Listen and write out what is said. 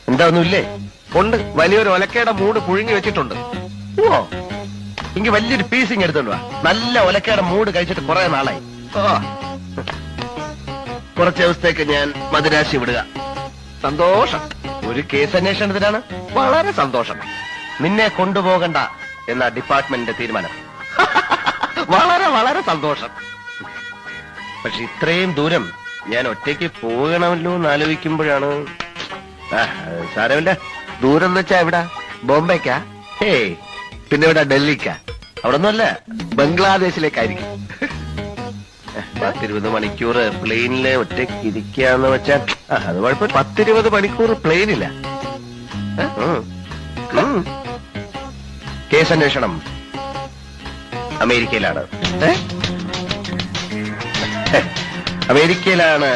എന്താ ഒന്നുമില്ലേ? ഉണ്ട്, വലിയൊരു ഒലക്കയുടെ മൂട് പുഴുങ്ങി വെച്ചിട്ടുണ്ട്. ഓ, എനിക്ക് വലിയൊരു പീസിങ് എടുത്തോണ്ട് വാ. നല്ല ഒലക്കയുടെ മൂട് കഴിച്ചിട്ട് കുറെ നാളായി. ഓ, കുറച്ച് ദിവസത്തേക്ക് ഞാൻ മദിരാശി വിടുക. സന്തോഷം. ഒരു കേസ് അന്വേഷണത്തിനാണ്. വളരെ സന്തോഷം. നിന്നെ കൊണ്ടുപോകണ്ട എന്ന ഡിപ്പാർട്ട്മെന്റിന്റെ തീരുമാനം. വളരെ വളരെ സന്തോഷം. പക്ഷെ ഇത്രയും ദൂരം ഞാൻ ഒറ്റയ്ക്ക് പോകണമല്ലോ എന്ന് ആലോചിക്കുമ്പോഴാണ്. സാരമില്ല. ദൂരം എന്ന് വെച്ചാ എവിടാ? ബോംബെക്കാ? ഹേയ്, പിന്നെ ഇവിടെ ഡൽഹിക്കാ. അവിടെ ഒന്നുമല്ല, ബംഗ്ലാദേശിലേക്കായിരിക്കും. 10-20 മണിക്കൂർ പ്ലെയിനില് ഒറ്റയ്ക്ക് ഇരിക്കാന്ന് വെച്ചാൽ അത് കുഴപ്പമില്ല. 10-20 മണിക്കൂർ പ്ലെയിനില്ല. കേസ് അന്വേഷണം അമേരിക്കയിലാണ്. അമേരിക്കയിലാണ്.